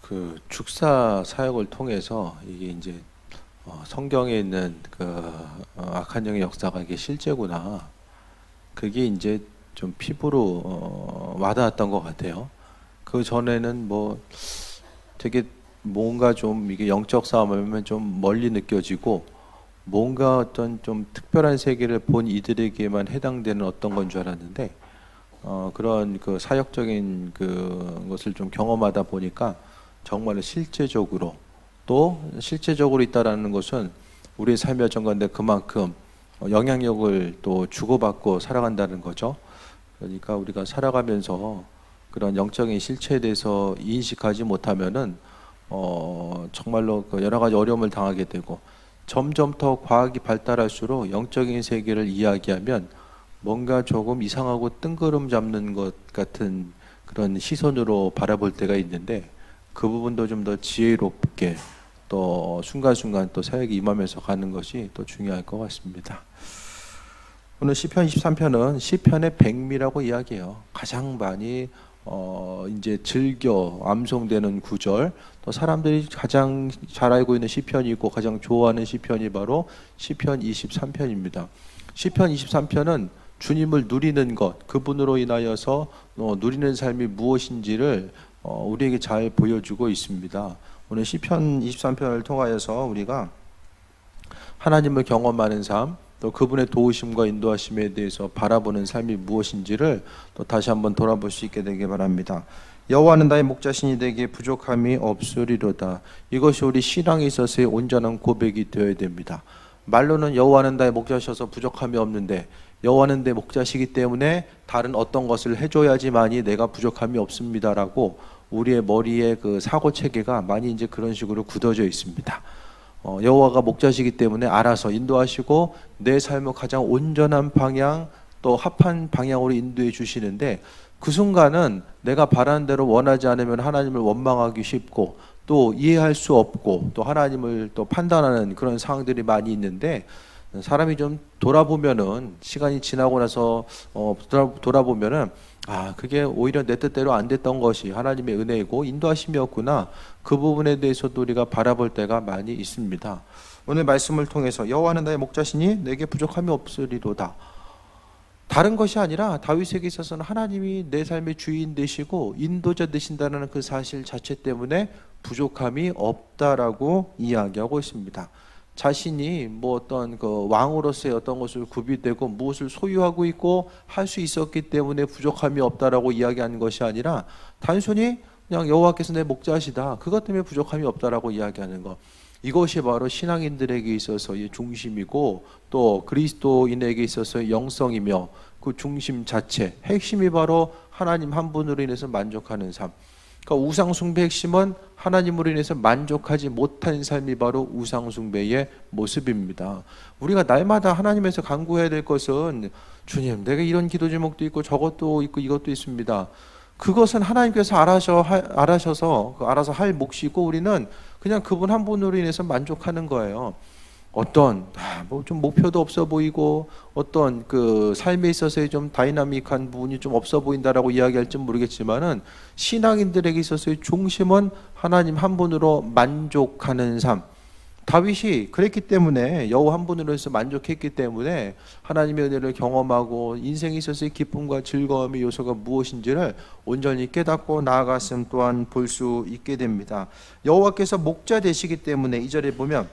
그 축사 사역을 통해서 이게 이제 성경에 있는 악한 영의 역사가 이게 실제구나. 그게 이제 좀 피부로 와닿았던 것 같아요. 그 전에는 뭐 되게 뭔가 좀 이게 영적 싸움을 좀 멀리 느껴지고 뭔가 어떤 좀 특별한 세계를 본 이들에게만 해당되는 어떤 건 줄 알았는데 그런 그 사역적인 그 것을 좀 경험하다 보니까 정말로 실제적으로 또 실제적으로 있다라는 것은 우리의 삶의 어떤 건데 그만큼 영향력을 또 주고받고 살아간다는 거죠. 그러니까 우리가 살아가면서 그런 영적인 실체에 대해서 인식하지 못하면은 정말로 그 여러 가지 어려움을 당하게 되고 점점 더 과학이 발달할수록 영적인 세계를 이야기하면 뭔가 조금 이상하고 뜬구름 잡는 것 같은 그런 시선으로 바라볼 때가 있는데 그 부분도 좀 더 지혜롭게 또 순간순간 또 사역이 임하면서 가는 것이 또 중요할 것 같습니다. 오늘 시편 23편은 시편의 백미라고 이야기해요. 가장 많이 이제 즐겨 암송되는 구절, 또 사람들이 가장 잘 알고 있는 시편이고 가장 좋아하는 시편이 바로 시편 23편입니다. 시편 23편은 주님을 누리는 것, 그분으로 인하여서 누리는 삶이 무엇인지를 우리에게 잘 보여주고 있습니다. 오늘 시편 23편을 통하여서 우리가 하나님을 경험하는 삶, 또 그분의 도우심과 인도하심에 대해서 바라보는 삶이 무엇인지를 또 다시 한번 돌아볼 수 있게 되길 바랍니다. 여호와는 나의 목자시니 내게 부족함이 없으리로다. 이것이 우리 신앙에 있어서의 온전한 고백이 되어야 됩니다. 말로는 여호와는 나의 목자셔서 부족함이 없는데 여호와는 내 목자시기 때문에 다른 어떤 것을 해줘야지만이 내가 부족함이 없습니다라고 우리의 머리에 그 사고 체계가 많이 이제 그런 식으로 굳어져 있습니다. 여호와가 목자시기 때문에 알아서 인도하시고 내 삶을 가장 온전한 방향 또 합한 방향으로 인도해 주시는데 그 순간은 내가 바라는 대로 원하지 않으면 하나님을 원망하기 쉽고 또 이해할 수 없고 또 하나님을 또 판단하는 그런 상황들이 많이 있는데 사람이 좀 돌아보면은 시간이 지나고 나서 돌아보면은 그게 오히려 내 뜻대로 안 됐던 것이 하나님의 은혜이고 인도하심이었구나. 그 부분에 대해서도 우리가 바라볼 때가 많이 있습니다. 오늘 말씀을 통해서 여호와는 나의 목자시니 내게 부족함이 없으리로다. 다른 것이 아니라 다윗에게 있어서는 하나님이 내 삶의 주인 되시고 인도자 되신다는 그 사실 자체 때문에 부족함이 없다라고 이야기하고 있습니다. 자신이 뭐 어떤 그 왕으로서의 어떤 것을 구비되고 무엇을 소유하고 있고 할 수 있었기 때문에 부족함이 없다라고 이야기하는 것이 아니라 단순히 그냥 여호와께서 내 목자시다. 그것 때문에 부족함이 없다라고 이야기하는 것. 이것이 바로 신앙인들에게 있어서의 중심이고 또 그리스도인에게 있어서의 영성이며 그 중심 자체, 핵심이 바로 하나님 한 분으로 인해서 만족하는 삶. 그러니까 우상숭배의 핵심은 하나님으로 인해서 만족하지 못한 삶이 바로 우상숭배의 모습입니다. 우리가 날마다 하나님에서 간구해야 될 것은 주님, 내가 이런 기도 제목도 있고 저것도 있고 이것도 있습니다. 그것은 하나님께서 알아서 할 몫이고 우리는 그냥 그분 한 분으로 인해서 만족하는 거예요. 어떤 뭐 좀 목표도 없어 보이고 어떤 그 삶에 있어서의 좀 다이나믹한 부분이 좀 없어 보인다라고 이야기할지 모르겠지만은 신앙인들에게 있어서의 중심은 하나님 한 분으로 만족하는 삶. 다윗이 그랬기 때문에 여호와 한 분으로 해서 만족했기 때문에 하나님의 은혜를 경험하고 인생에 있어서의 기쁨과 즐거움의 요소가 무엇인지를 온전히 깨닫고 나아갔음 또한 볼 수 있게 됩니다. 여호와께서 목자 되시기 때문에 이 절에 보면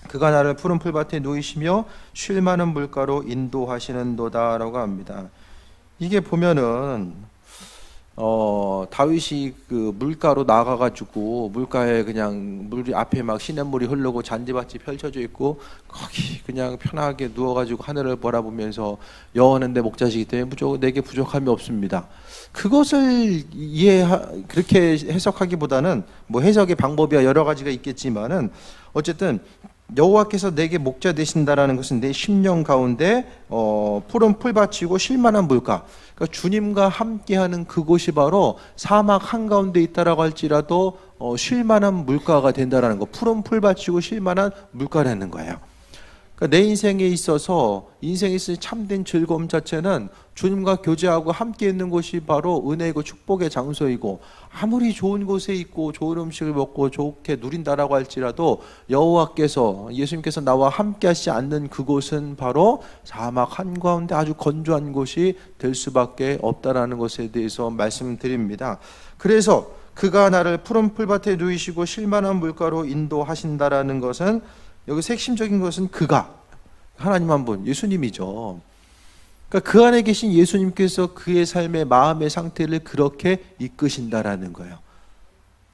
그가 나를 푸른 풀밭에 누이시며 쉴 만한 물가로 인도하시는도다라고 합니다. 이게 보면은 다윗이 그 물가로 나가가지고 물가에 그냥 물이 앞에 막 시냇물이 흐르고 잔디밭이 펼쳐져 있고 거기 그냥 편하게 누워가지고 하늘을 바라보면서 여호와는 내 목자시기 때문에 내게 부족함이 없습니다. 그것을 그렇게 해석하기보다는 뭐 해석의 방법이 여러 가지가 있겠지만은 어쨌든 여호와께서 내게 목자 되신다라는 것은 내 심령 가운데 푸른 풀밭이고 쉴만한 물가, 그러니까 주님과 함께하는 그곳이 바로 사막 한가운데 있다라고 할지라도 쉴만한 물가가 된다라는 거, 푸른 풀밭이고 쉴만한 물가라는 거예요. 그러니까 내 인생에 있어서 참된 즐거움 자체는 주님과 교제하고 함께 있는 곳이 바로 은혜이고 축복의 장소이고, 아무리 좋은 곳에 있고 좋은 음식을 먹고 좋게 누린다라고 할지라도 여호와께서, 예수님께서 나와 함께 하시지 않는 그곳은 바로 사막 한가운데 아주 건조한 곳이 될 수밖에 없다라는 것에 대해서 말씀드립니다. 그래서 그가 나를 푸른 풀밭에 누이시고 쉴만한 물가로 인도하신다라는 것은, 여기서 핵심적인 것은 그가, 하나님 한 분, 예수님이죠. 그러니까 그 안에 계신 예수님께서 그의 삶의 마음의 상태를 그렇게 이끄신다라는 거예요.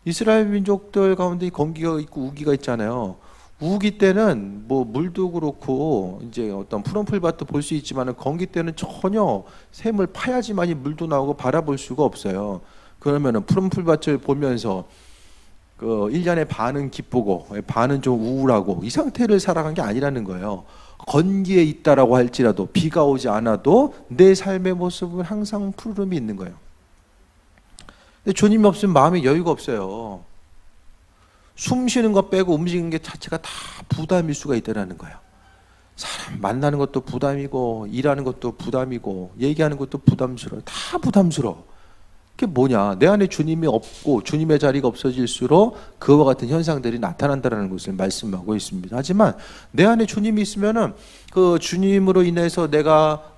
이스라엘 민족들 가운데 건기가 있고 우기가 있잖아요. 우기 때는 뭐 물도 그렇고 이제 어떤 푸른 풀밭도 볼 수 있지만, 건기 때는 전혀 샘을 파야지만이 물도 나오고 바라볼 수가 없어요. 그러면은 푸른 풀밭을 보면서 그 1년에 반은 기쁘고 반은 좀 우울하고 이 상태를 살아간 게 아니라는 거예요. 건기에 있다라고 할지라도, 비가 오지 않아도 내 삶의 모습은 항상 푸르름이 있는 거예요. 근데 주님이 없으면 마음에 여유가 없어요. 숨 쉬는 것 빼고 움직이는 게 자체가 다 부담일 수가 있다는 거예요. 사람 만나는 것도 부담이고, 일하는 것도 부담이고, 얘기하는 것도 부담스러워요. 다 부담스러워. 그게 뭐냐? 내 안에 주님이 없고 주님의 자리가 없어질수록 그와 같은 현상들이 나타난다는 것을 말씀하고 있습니다. 하지만 내 안에 주님이 있으면은 그 주님으로 인해서 내가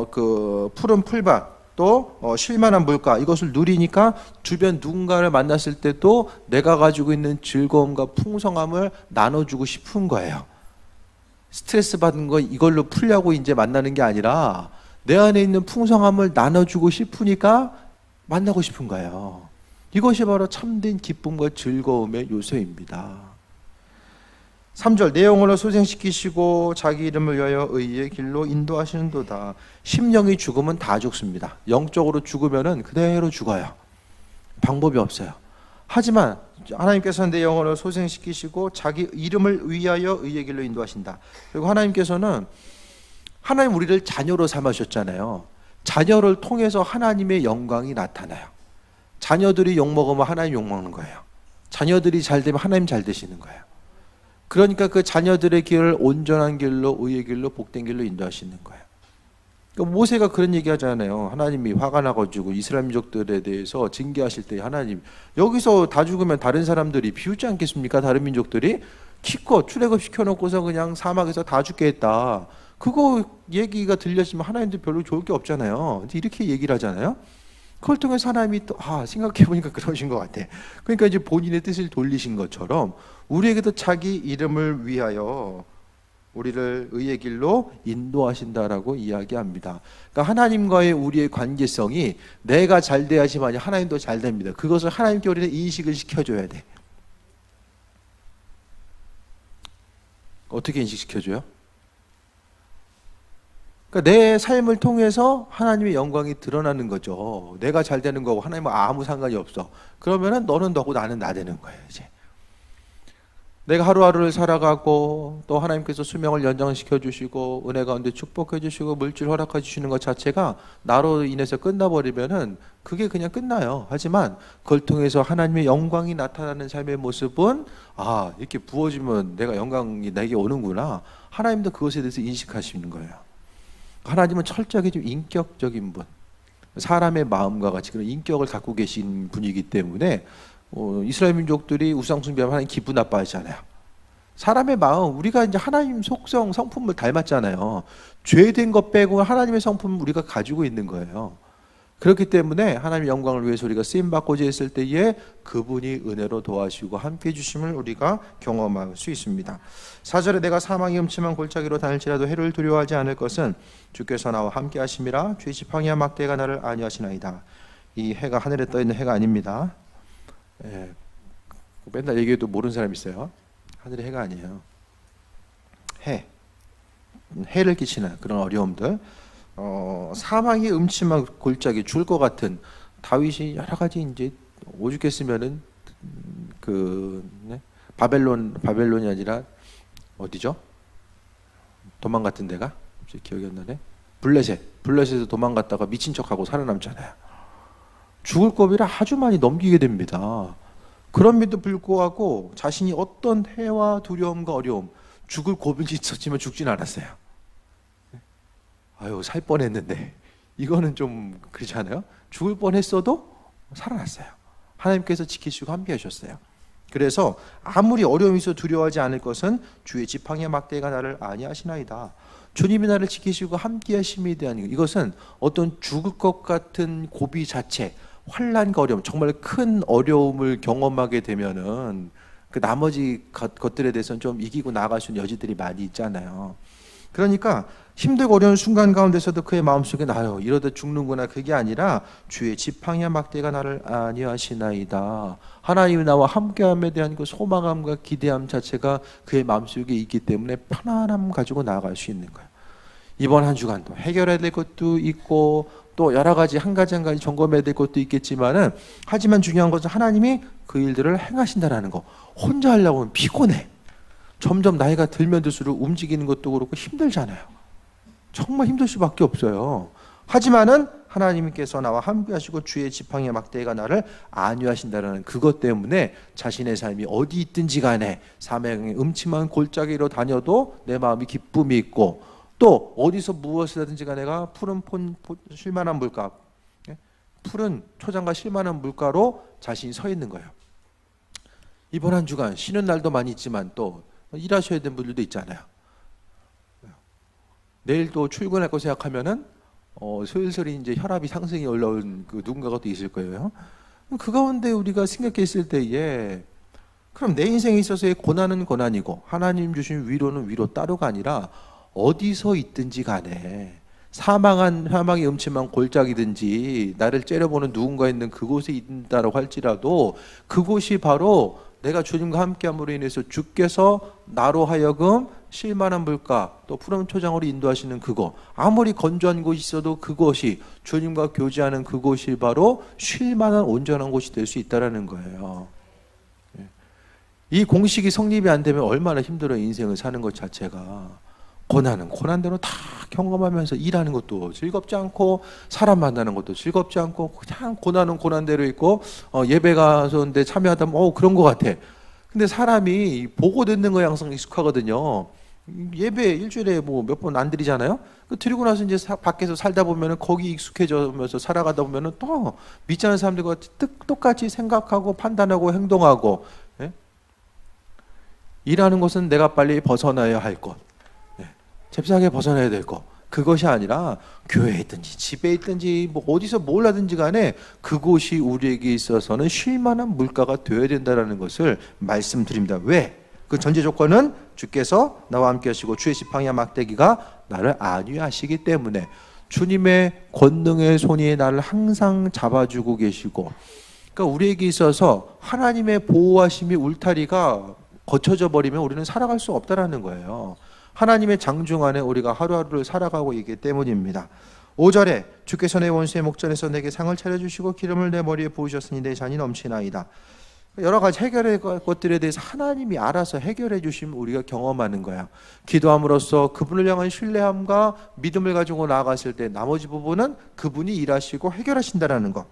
그 푸른 풀밭, 또 쉴만한 물가, 이것을 누리니까 주변 누군가를 만났을 때도 내가 가지고 있는 즐거움과 풍성함을 나눠주고 싶은 거예요. 스트레스 받은 거 이걸로 풀려고 이제 만나는 게 아니라 내 안에 있는 풍성함을 나눠주고 싶으니까 만나고 싶은 거예요. 이것이 바로 참된 기쁨과 즐거움의 요소입니다. 3절, 내 영혼을 소생시키시고 자기 이름을 위하여 의의 길로 인도하시는도다. 심령이 죽으면 다 죽습니다. 영적으로 죽으면 그대로 죽어요. 방법이 없어요. 하지만 하나님께서는 내 영혼을 소생시키시고 자기 이름을 위하여 의의 길로 인도하신다. 그리고 하나님께서는, 하나님 우리를 자녀로 삼으셨잖아요. 자녀를 통해서 하나님의 영광이 나타나요. 자녀들이 욕먹으면 하나님 욕먹는 거예요. 자녀들이 잘 되면 하나님 잘 되시는 거예요. 그러니까 그 자녀들의 길을 온전한 길로, 의의 길로, 복된 길로 인도하시는 거예요. 그러니까 모세가 그런 얘기 하잖아요. 하나님이 화가 나가지고 이스라엘 민족들에 대해서 징계하실 때, 하나님 여기서 다 죽으면 다른 사람들이 비웃지 않겠습니까? 다른 민족들이 기껏 출애굽 시켜놓고서 그냥 사막에서 다 죽게 했다. 그거 얘기가 들렸지만 하나님도 별로 좋을 게 없잖아요. 이렇게 얘기를 하잖아요. 그걸 통해서 하나님이 또 생각해보니까 그러신 것 같아. 그러니까 이제 본인의 뜻을 돌리신 것처럼 우리에게도 자기 이름을 위하여 우리를 의의 길로 인도하신다라고 이야기합니다. 그러니까 하나님과의 우리의 관계성이 내가 잘 돼야지만 하나님도 잘 됩니다. 그것을 하나님께 우리는 인식을 시켜줘야 돼. 어떻게 인식시켜줘요? 그러니까 내 삶을 통해서 하나님의 영광이 드러나는 거죠. 내가 잘 되는 거고 하나님은 아무 상관이 없어. 그러면은 너는 너고 나는 나 되는 거예요. 이제 내가 하루하루를 살아가고 또 하나님께서 수명을 연장시켜 주시고 은혜 가운데 축복해 주시고 물질 허락해 주시는 것 자체가 나로 인해서 끝나버리면은 그게 그냥 끝나요. 하지만 그걸 통해서 하나님의 영광이 나타나는 삶의 모습은, 이렇게 부어지면 내가 영광이 내게 오는구나. 하나님도 그것에 대해서 인식하시는 거예요. 하나님은 철저하게 좀 인격적인 분, 사람의 마음과 같이 그런 인격을 갖고 계신 분이기 때문에 이스라엘 민족들이 우상 숭배하면 하나님 기분 나빠하잖아요. 사람의 마음, 우리가 이제 하나님 속성, 성품을 닮았잖아요. 죄된 것 빼고 하나님의 성품을 우리가 가지고 있는 거예요. 그렇기 때문에 하나님의 영광을 위해서 우리가 쓰임받고자 했을 때에 그분이 은혜로 도와주시고 함께해 주심을 우리가 경험할 수 있습니다. 4절에 내가 사망의 음침한 골짜기로 다닐지라도 해를 두려워하지 않을 것은 주께서 나와 함께 하심이라. 주의 지팡이와 막대가 나를 안위하시나이다. 이 해가 하늘에 떠있는 해가 아닙니다. 맨날 얘기해도 모르는 사람 있어요. 하늘의 해가 아니에요. 해를 끼치는 그런 어려움들, 사망의 음침한 골짜기, 죽을 것 같은, 다윗이 여러 가지 이제 오죽했으면은 바벨론이 아니라 어디죠? 도망갔던 데가 기억이 안 나네. 블레셋에서 도망갔다가 미친 척하고 살아남잖아요. 죽을 고비를 아주 많이 넘기게 됩니다. 그럼에도 불구하고 자신이 어떤 해와 두려움과 어려움, 죽을 고민이 있었지만 죽진 않았어요. 아유, 살 뻔했는데. 이거는 좀 그렇지 않아요? 죽을 뻔했어도 살아났어요. 하나님께서 지키시고 함께 하셨어요. 그래서 아무리 어려움이 있어 두려워하지 않을 것은 주의 지팡이와 막대가 나를 아니하시나이다. 주님이 나를 지키시고 함께 하심에 대한 이것은 어떤 죽을 것 같은 고비 자체, 환난과 어려움, 정말 큰 어려움을 경험하게 되면은 그 나머지 것들에 대해서는 좀 이기고 나아갈 수 있는 여지들이 많이 있잖아요. 그러니까 힘들고 어려운 순간 가운데서도 그의 마음속에 나요, 이러다 죽는구나, 그게 아니라 주의 지팡이와 막대가 나를 아니하시나이다. 하나님이 나와 함께함에 대한 그 소망함과 기대함 자체가 그의 마음속에 있기 때문에 편안함 가지고 나아갈 수 있는 거예요. 이번 한 주간도 해결해야 될 것도 있고 또 여러 가지 한 가지 점검해야 될 것도 있겠지만은, 하지만 중요한 것은 하나님이 그 일들을 행하신다라는 거. 혼자 하려고 하면 피곤해. 점점 나이가 들면 들수록 움직이는 것도 그렇고 힘들잖아요. 정말 힘들 수밖에 없어요. 하지만은 하나님께서 나와 함께 하시고 주의 지팡이와 막대가 나를 안위하신다는 그것 때문에 자신의 삶이 어디 있든지 간에 사명의 음침한 골짜기로 다녀도 내 마음이 기쁨이 있고, 또 어디서 무엇을 하든지 간에 내가 푸른 쉴만한 물가, 푸른 초장과 쉴만한 물가로 자신이 서 있는 거예요. 이번 한 주간 쉬는 날도 많이 있지만 또 일하셔야 되는 분들도 있잖아요. 내일 또 출근할 거 생각하면은 슬슬 이제 혈압이 상승이 올라온 그 누군가가 또 있을 거예요. 그 가운데 우리가 생각했을 때에, 그럼 내 인생에 있어서의 고난은 고난이고 하나님 주신 위로는 위로 따로가 아니라 어디서 있든지 간에 사망의 음침한 골짜기든지 나를 째려보는 누군가 있는 그곳에 있다라고 할지라도 그곳이 바로 내가 주님과 함께함으로 인해서 주께서 나로 하여금 쉴만한 물가 또 푸른 초장으로 인도하시는 그곳, 아무리 건조한 곳이 있어도 그곳이 주님과 교제하는 그곳이 바로 쉴만한 온전한 곳이 될 수 있다는 거예요. 이 공식이 성립이 안 되면 얼마나 힘들어요. 인생을 사는 것 자체가. 고난은 고난대로 다 경험하면서 일하는 것도 즐겁지 않고 사람 만나는 것도 즐겁지 않고 그냥 고난은 고난대로 있고, 예배 가서인데 참여하다 보면 그런 것 같아. 근데 사람이 보고 듣는 거에 항상 익숙하거든요. 예배 일주일에 뭐 몇 번 안 드리잖아요. 드리고 나서 이제 밖에서 살다 보면은 거기 익숙해져면서 살아가다 보면은 또 믿지 않는 사람들과 똑같이 생각하고 판단하고 행동하고, 예? 일하는 것은 내가 빨리 벗어나야 할 것, 잽싸게 벗어나야 될 것, 그것이 아니라 교회에 있든지 집에 있든지 뭐 어디서 뭘 하든지 간에 그곳이 우리에게 있어서는 쉴만한 물가가 되어야 된다는 것을 말씀드립니다. 왜? 그 전제 조건은 주께서 나와 함께 하시고 주의 지팡이와 막대기가 나를 안위하시기 때문에, 주님의 권능의 손이 나를 항상 잡아주고 계시고, 그러니까 우리에게 있어서 하나님의 보호하심이 울타리가 거쳐져 버리면 우리는 살아갈 수 없다라는 거예요. 하나님의 장중 안에 우리가 하루하루를 살아가고 있기 때문입니다. 5절에 주께서 내 원수의 목전에서 내게 상을 차려주시고 기름을 내 머리에 부으셨으니 내 잔이 넘치나이다. 여러 가지 해결의 것들에 대해서 하나님이 알아서 해결해 주시면 우리가 경험하는 거야. 기도함으로써 그분을 향한 신뢰함과 믿음을 가지고 나아갔을 때 나머지 부분은 그분이 일하시고 해결하신다는 것.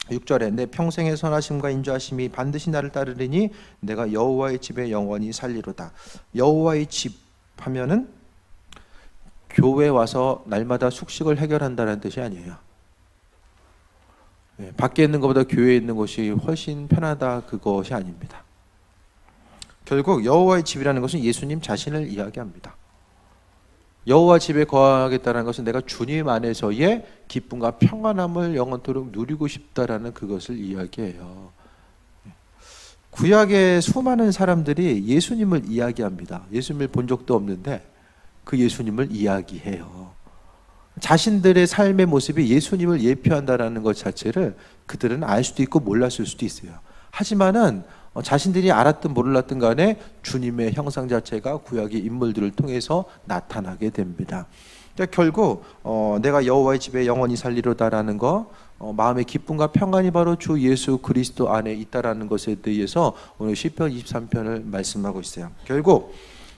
6절에 내 평생의 선하심과 인자하심이 반드시 나를 따르리니 내가 여호와의 집에 영원히 살리로다. 여호와의 집 하면은 교회 와서 날마다 숙식을 해결한다는 뜻이 아니에요. 밖에 있는 것보다 교회에 있는 곳이 훨씬 편하다, 그것이 아닙니다. 결국 여호와의 집이라는 것은 예수님 자신을 이야기합니다. 여호와 집에 거하겠다는 것은 내가 주님 안에서의 기쁨과 평안함을 영원토록 누리고 싶다라는 그것을 이야기해요. 구약의 수많은 사람들이 예수님을 이야기합니다. 예수님을 본 적도 없는데 그 예수님을 이야기해요. 자신들의 삶의 모습이 예수님을 예표한다라는 것 자체를 그들은 알 수도 있고 몰랐을 수도 있어요. 하지만은 자신들이 알았든 몰랐든 간에 주님의 형상 자체가 구약의 인물들을 통해서 나타나게 됩니다. 그러니까 결국 내가 여호와의 집에 영원히 살리로다라는 거, 마음의 기쁨과 평안이 바로 주 예수 그리스도 안에 있다라는 것에 대해서 오늘 시편 23편을 말씀하고 있어요. 결국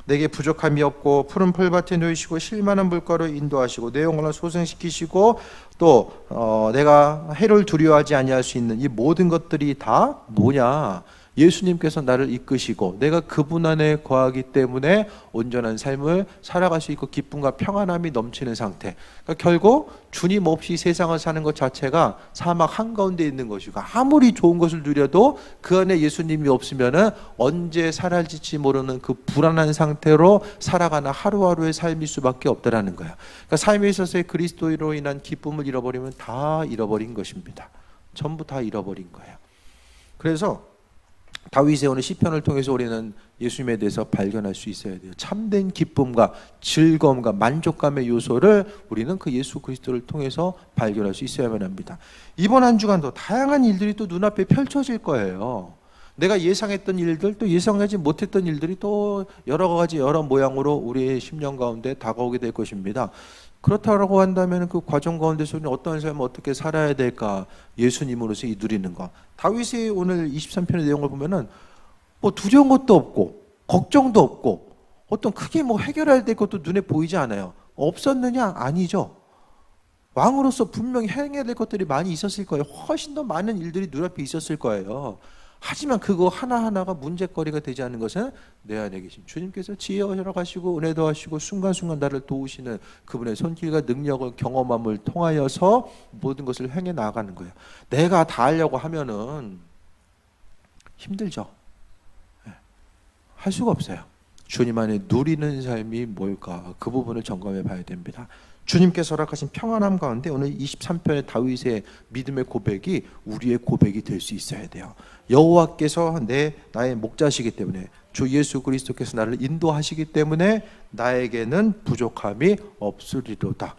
내게 부족함이 없고 푸른 풀밭에 놓이시고 쉴만한 물가로 인도하시고 내 영혼을 소생시키시고 또 내가 해를 두려워하지 아니할 수 있는 이 모든 것들이 다 뭐냐? 예수님께서 나를 이끄시고 내가 그분 안에 거하기 때문에 온전한 삶을 살아갈 수 있고 기쁨과 평안함이 넘치는 상태. 그러니까 결국 주님 없이 세상을 사는 것 자체가 사막 한가운데 있는 것이고, 아무리 좋은 것을 누려도 그 안에 예수님이 없으면은 언제 살아질지 모르는 그 불안한 상태로 살아가는 하루하루의 삶일 수밖에 없다라는 거야. 그러니까 삶에 있어서의 그리스도로 인한 기쁨을 잃어버리면 다 잃어버린 것입니다. 전부 다 잃어버린 거예요. 그래서 다윗의 오늘 시편을 통해서 우리는 예수님에 대해서 발견할 수 있어야 돼요. 참된 기쁨과 즐거움과 만족감의 요소를 우리는 그 예수 그리스도를 통해서 발견할 수 있어야만 합니다. 이번 한 주간도 다양한 일들이 또 눈앞에 펼쳐질 거예요. 내가 예상했던 일들, 또 예상하지 못했던 일들이 또 여러 가지 여러 모양으로 우리의 심령 가운데 다가오게 될 것입니다. 그렇다고 한다면 그 과정 가운데서 우리는 어떤 삶을 어떻게 살아야 될까? 예수님으로서 누리는 것. 다윗의 오늘 23편의 내용을 보면은 뭐 두려운 것도 없고 걱정도 없고 어떤 크게 뭐 해결해야 될 것도 눈에 보이지 않아요. 없었느냐? 아니죠. 왕으로서 분명히 해야 될 것들이 많이 있었을 거예요. 훨씬 더 많은 일들이 눈앞에 있었을 거예요. 하지만 그거 하나하나가 문제거리가 되지 않는 것은 내 안에 계신 주님께서 지혜하시러 가시고 은혜도 하시고 순간순간 나를 도우시는 그분의 손길과 능력을 경험함을 통하여서 모든 것을 행해 나가는 거예요. 내가 다 하려고 하면은 힘들죠. 할 수가 없어요. 주님 안에 누리는 삶이 뭘까? 그 부분을 점검해 봐야 됩니다. 주님께서 허락하신 평안함 가운데 오늘 23편의 다윗의 믿음의 고백이 우리의 고백이 될 수 있어야 돼요. 여호와께서 나의 목자시기 때문에, 주 예수 그리스도께서 나를 인도하시기 때문에 나에게는 부족함이 없으리로다.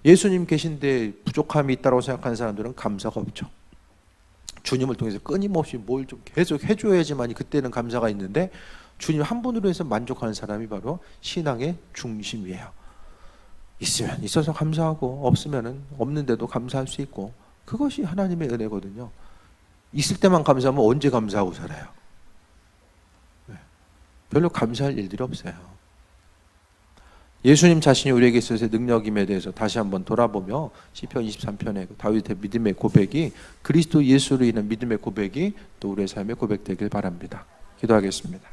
예수님 계신데 부족함이 있다고 생각하는 사람들은 감사가 없죠. 주님을 통해서 끊임없이 뭘 좀 계속 해줘야지만 그때는 감사가 있는데, 주님 한 분으로 해서 만족하는 사람이 바로 신앙의 중심이에요. 있으면 있어서 감사하고 없으면 없는데도 감사할 수 있고, 그것이 하나님의 은혜거든요. 있을 때만 감사하면 언제 감사하고 살아요? 별로 감사할 일들이 없어요. 예수님 자신이 우리에게 있어서의 능력임에 대해서 다시 한번 돌아보며 시편 23편의 다윗의 믿음의 고백이, 그리스도 예수로 인한 믿음의 고백이 또 우리의 삶의 고백되길 바랍니다. 기도하겠습니다.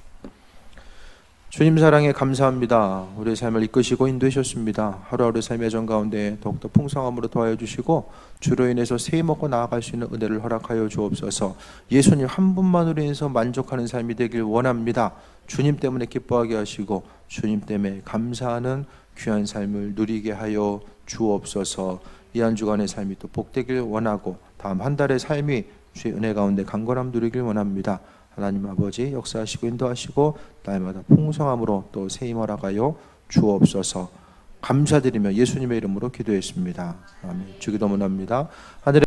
주님 사랑에 감사합니다. 우리의 삶을 이끄시고 인도하셨습니다. 하루하루 삶의 전 가운데 더욱더 풍성함으로 도와여 주시고 주로 인해서 새 먹고 나아갈 수 있는 은혜를 허락하여 주옵소서. 예수님 한 분만으로 인해서 만족하는 삶이 되길 원합니다. 주님 때문에 기뻐하게 하시고 주님 때문에 감사하는 귀한 삶을 누리게 하여 주옵소서. 이 한 주간의 삶이 또 복되길 원하고 다음 한 달의 삶이 주의 은혜 가운데 강건함 누리길 원합니다. 하나님 아버지 역사하시고 인도하시고 날마다 풍성함으로 또 새 힘 허락하여 주옵소서. 감사드리며 예수님의 이름으로 기도했습니다. 아멘. 주기도문합니다. 하늘에